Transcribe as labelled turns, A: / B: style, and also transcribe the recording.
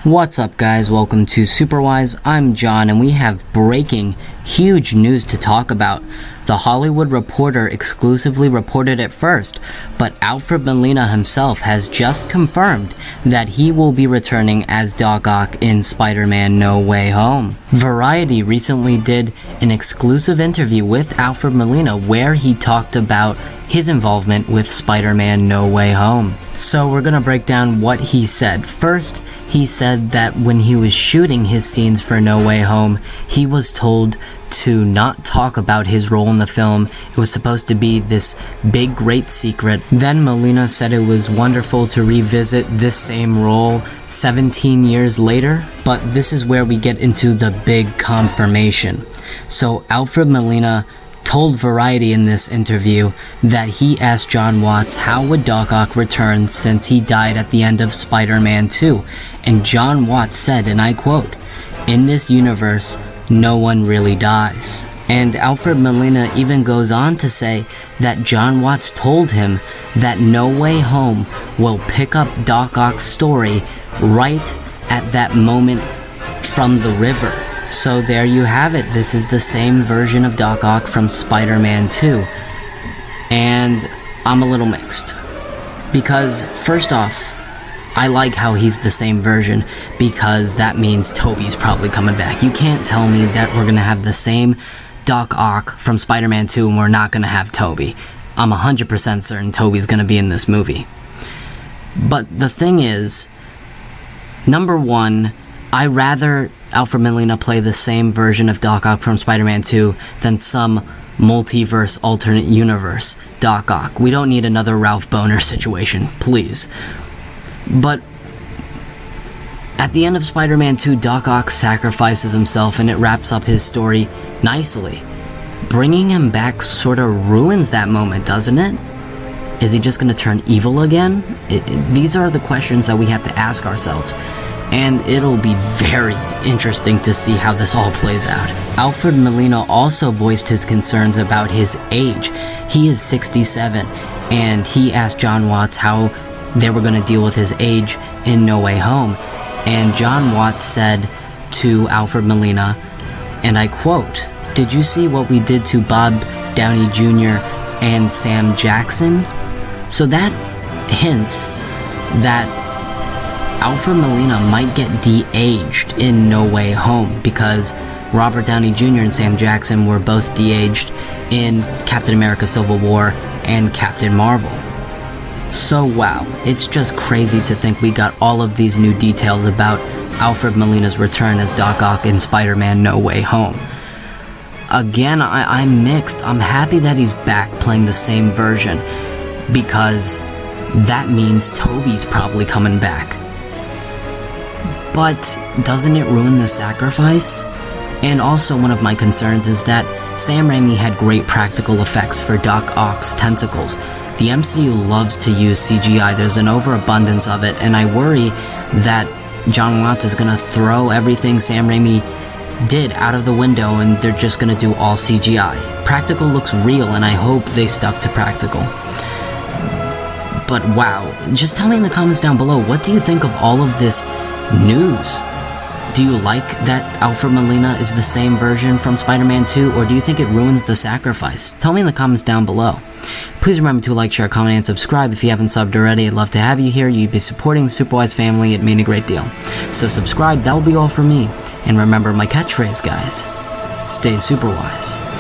A: What's up guys, welcome to Superwise. I'm John and we have breaking, huge news to talk about. The Hollywood Reporter exclusively reported it first, but Alfred Molina himself has just confirmed that he will be returning as Doc Ock in Spider-Man No Way Home. Variety recently did an exclusive interview with Alfred Molina where he talked about his involvement with Spider-Man No Way Home. So we're gonna break down what he said. First, he said that when he was shooting his scenes for No Way Home, he was told to not talk about his role in the film. It was supposed to be this big, great secret. Then Molina said it was wonderful to revisit this same role 17 years later. But this is where we get into the big confirmation. So Alfred Molina told Variety in this interview that he asked Jon Watts how would Doc Ock return since he died at the end of Spider-Man 2, and Jon Watts said, and I quote, "In this universe, no one really dies." And Alfred Molina even goes on to say that Jon Watts told him that No Way Home will pick up Doc Ock's story right at that moment from the river. So there you have it. This is the same version of Doc Ock from Spider-Man 2. And I'm a little mixed. Because, first off, I like how he's the same version, because that means Tobey's probably coming back. You can't tell me that we're going to have the same Doc Ock from Spider-Man 2 and we're not going to have Tobey. I'm 100% certain Tobey's going to be in this movie. But the thing is, number one, I rather Alfred Molina play the same version of Doc Ock from Spider-Man 2 than some multiverse alternate universe Doc Ock. We don't need another Ralph Boner situation, please. But at the end of Spider-Man 2, Doc Ock sacrifices himself and it wraps up his story nicely. Bringing him back sort of ruins that moment, doesn't it? Is he just going to turn evil again? These are the questions that we have to ask ourselves. And it'll be very interesting to see how this all plays out. Alfred Molina also voiced his concerns about his age. He is 67, and he asked Jon Watts how they were going to deal with his age in No Way Home. And Jon Watts said to Alfred Molina, and I quote, "Did you see what we did to Bob Downey Jr. and Sam Jackson?" So that hints that Alfred Molina might get de-aged in No Way Home, because Robert Downey Jr. and Sam Jackson were both de-aged in Captain America Civil War and Captain Marvel. So wow, it's just crazy to think we got all of these new details about Alfred Molina's return as Doc Ock in Spider-Man No Way Home. Again, I'm mixed. I'm happy that he's back playing the same version, because that means Tobey's probably coming back. But doesn't it ruin the sacrifice? And also one of my concerns is that Sam Raimi had great practical effects for Doc Ock's tentacles. The MCU loves to use CGI, there's an overabundance of it, and I worry that Jon Watts is going to throw everything Sam Raimi did out of the window and they're just going to do all CGI. Practical looks real and I hope they stuck to practical. But wow, just tell me in the comments down below, what do you think of all of this news? Do you like that Alfred Molina is the same version from Spider-Man 2, or do you think it ruins the sacrifice? Tell me in the comments down below. Please remember to like, share, comment, and subscribe if you haven't subbed already. I'd love to have you here. You'd be supporting the Superwise family. It means a great deal. So subscribe, that'll be all for me. And remember my catchphrase, guys. Stay Superwise.